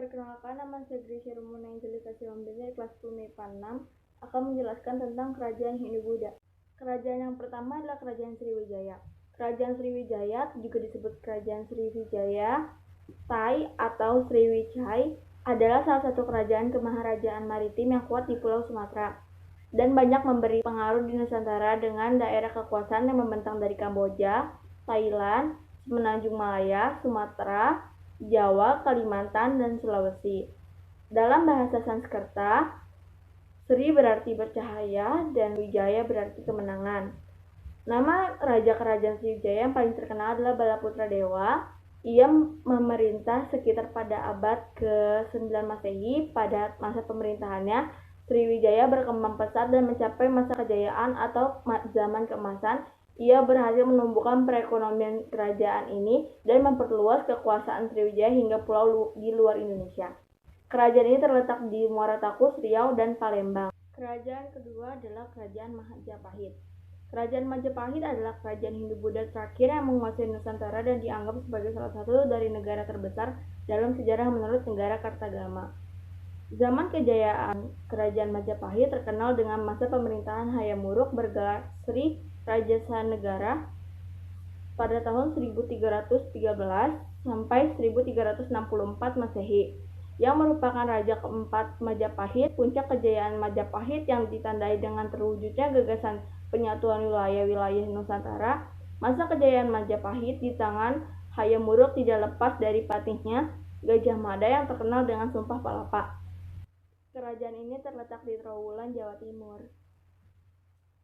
Perkenalkan, nama saya Grisha Rumuna Angelika Silambir dari kelas 10 MIPA 6 akan menjelaskan tentang kerajaan Hindu-Buddha. Kerajaan yang pertama adalah Kerajaan Sriwijaya. Kerajaan Sriwijaya juga disebut Kerajaan Sriwijaya Tai atau Sriwijaya adalah salah satu kerajaan kemaharajaan maritim yang kuat di Pulau Sumatera dan banyak memberi pengaruh di Nusantara dengan daerah kekuasaan yang membentang dari Kamboja, Thailand, Semenanjung Malaya, Sumatera, Jawa, Kalimantan, dan Sulawesi. Dalam bahasa Sanskerta, Sri berarti bercahaya dan Wijaya berarti kemenangan. Nama Raja Kerajaan Sriwijaya yang paling terkenal adalah Balaputra Dewa. Ia memerintah sekitar pada abad ke-9 Masehi. Pada masa pemerintahannya, Sriwijaya berkembang pesat dan mencapai masa kejayaan atau zaman keemasan. Ia berhasil menumbuhkan perekonomian kerajaan ini dan memperluas kekuasaan Sriwijaya hingga pulau di luar Indonesia. Kerajaan ini terletak di Muara Takus, Riau, dan Palembang. Kerajaan kedua adalah Kerajaan Majapahit. Kerajaan Majapahit adalah kerajaan Hindu-Buddha terakhir yang menguasai Nusantara dan dianggap sebagai salah satu dari negara terbesar dalam sejarah menurut negara Kartagama. Zaman kejayaan Kerajaan Majapahit terkenal dengan masa pemerintahan Hayam Wuruk bergelar Sri Rajasanegara pada tahun 1313 sampai 1364 Masehi, yang merupakan raja keempat Majapahit. Puncak kejayaan Majapahit yang ditandai dengan terwujudnya gagasan penyatuan wilayah-wilayah Nusantara. Masa kejayaan Majapahit di tangan Hayam Wuruk tidak lepas dari patihnya Gajah Mada yang terkenal dengan Sumpah Palapa. Kerajaan ini terletak di Trowulan, Jawa Timur.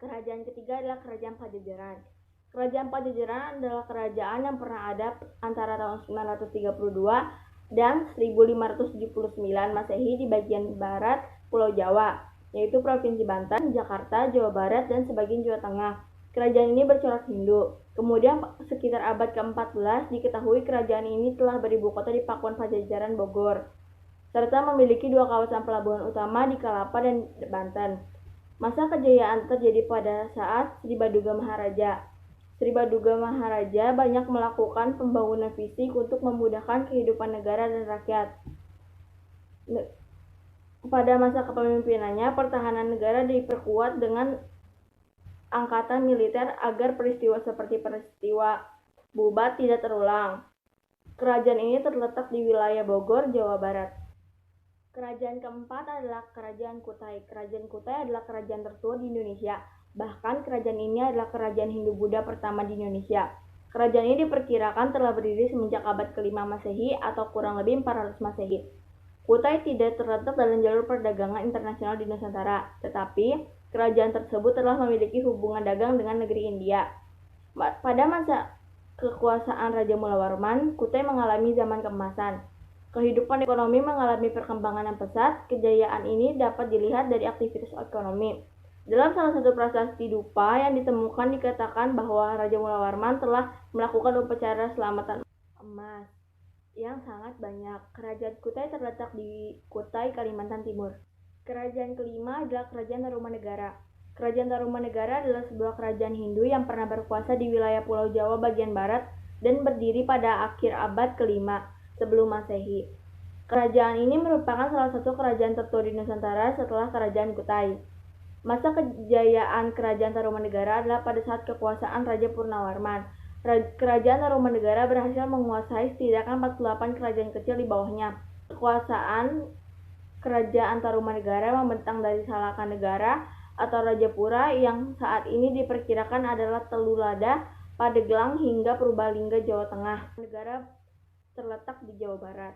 Kerajaan ketiga adalah Kerajaan Pajajaran. Kerajaan Pajajaran adalah kerajaan yang pernah ada antara tahun 932 dan 1579 Masehi di bagian barat Pulau Jawa, yaitu Provinsi Banten, Jakarta, Jawa Barat, dan sebagian Jawa Tengah. Kerajaan ini bercorak Hindu. Kemudian sekitar abad ke-14 diketahui kerajaan ini telah beribu kota di Pakuan Pajajaran, Bogor, serta memiliki dua kawasan pelabuhan utama di Kalapa dan Banten. Masa kejayaan terjadi pada saat Sri Baduga Maharaja. Sri Baduga Maharaja banyak melakukan pembangunan fisik untuk memudahkan kehidupan negara dan rakyat. Pada masa kepemimpinannya, pertahanan negara diperkuat dengan angkatan militer agar peristiwa seperti peristiwa Bubat tidak terulang. Kerajaan ini terletak di wilayah Bogor, Jawa Barat. Kerajaan keempat adalah Kerajaan Kutai. Kerajaan Kutai adalah kerajaan tertua di Indonesia. Bahkan kerajaan ini adalah kerajaan Hindu-Buddha pertama di Indonesia. Kerajaan ini diperkirakan telah berdiri semenjak abad ke-5 Masehi atau kurang lebih 400 Masehi. Kutai tidak terletak dalam jalur perdagangan internasional di Nusantara, tetapi kerajaan tersebut telah memiliki hubungan dagang dengan negeri India. Pada masa kekuasaan Raja Mulawarman, Kutai mengalami zaman keemasan. Kehidupan ekonomi mengalami perkembangan yang pesat. Kejayaan ini dapat dilihat dari aktivitas ekonomi. Dalam salah satu prasasti dupa yang ditemukan dikatakan bahwa Raja Mulawarman telah melakukan upacara selamatan emas yang sangat banyak. Kerajaan Kutai terletak di Kutai, Kalimantan Timur. Kerajaan kelima adalah Kerajaan Tarumanegara. Kerajaan Tarumanegara adalah sebuah kerajaan Hindu yang pernah berkuasa di wilayah Pulau Jawa bagian barat dan berdiri pada akhir abad ke-5 sebelum Masehi. Kerajaan ini merupakan salah satu kerajaan tertua di Nusantara setelah Kerajaan Kutai. Masa kejayaan Kerajaan Tarumanegara adalah pada saat kekuasaan Raja Purnawarman. Kerajaan Tarumanegara berhasil menguasai setidaknya 48 kerajaan kecil di bawahnya. Kekuasaan Kerajaan Tarumanegara membentang dari Salaka Negara atau Rajapura yang saat ini diperkirakan adalah Telulada, Pandeglang, hingga Purbalingga, Jawa Tengah. Negara terletak di Jawa Barat.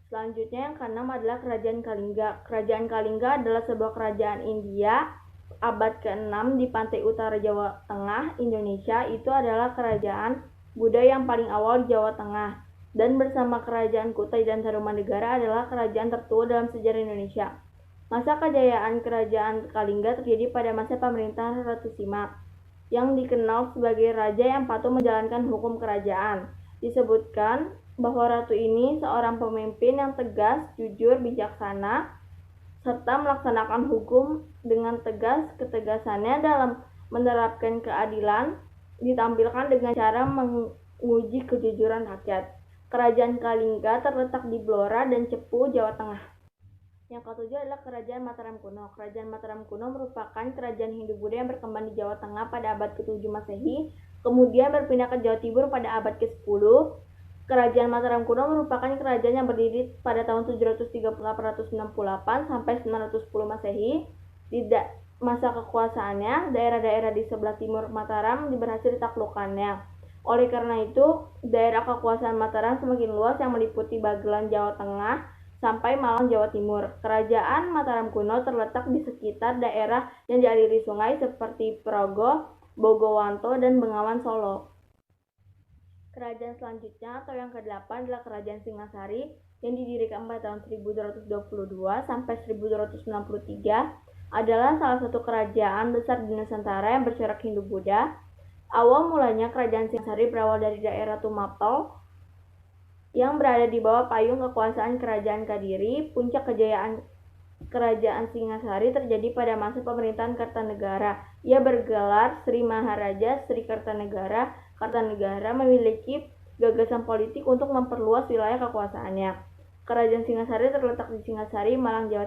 Selanjutnya yang keenam adalah Kerajaan Kalingga. Kerajaan Kalingga adalah sebuah kerajaan India abad ke-6 di pantai utara Jawa Tengah, Indonesia. Itu adalah kerajaan Buddha yang paling awal di Jawa Tengah, dan bersama Kerajaan Kutai dan Tarumanegara adalah kerajaan tertua dalam sejarah Indonesia. Masa kejayaan Kerajaan Kalingga terjadi pada masa pemerintahan Ratu Sima, yang dikenal sebagai raja yang patuh menjalankan hukum kerajaan. Disebutkan bahwa ratu ini seorang pemimpin yang tegas, jujur, bijaksana, serta melaksanakan hukum dengan tegas. Ketegasannya dalam menerapkan keadilan ditampilkan dengan cara menguji kejujuran rakyat. Kerajaan Kalingga terletak di Blora dan Cepu, Jawa Tengah. Yang ketujuh adalah Kerajaan Mataram Kuno. Kerajaan Mataram Kuno merupakan kerajaan Hindu-Buddha yang berkembang di Jawa Tengah pada abad ke-7 Masehi, kemudian berpindah ke Jawa Timur pada abad ke-10. Kerajaan Mataram Kuno merupakan kerajaan yang berdiri pada tahun 730-868 sampai 910 Masehi. Di masa kekuasaannya, daerah-daerah di sebelah timur Mataram berhasil ditaklukkannya. Oleh karena itu, daerah kekuasaan Mataram semakin luas yang meliputi Bagelan, Jawa Tengah, sampai Malang, Jawa Timur. Kerajaan Mataram kuno terletak di sekitar daerah yang dialiri sungai seperti Progo, Bogowanto, dan Bengawan Solo. Kerajaan selanjutnya atau yang ke-8 adalah Kerajaan Singasari yang didirikan pada tahun 1222 sampai 1293, adalah salah satu kerajaan besar di Nusantara yang bercorak Hindu-Buddha. Awal mulanya Kerajaan Singasari berawal dari daerah Tumapel yang berada di bawah payung kekuasaan Kerajaan Kadiri. Puncak kejayaan Kerajaan Singasari terjadi pada masa pemerintahan Kartanegara. Ia bergelar Sri Maharaja Sri Kartanegara. Kartanegara memiliki gagasan politik untuk memperluas wilayah kekuasaannya. Kerajaan Singasari terletak di Singasari, Malang, Jawa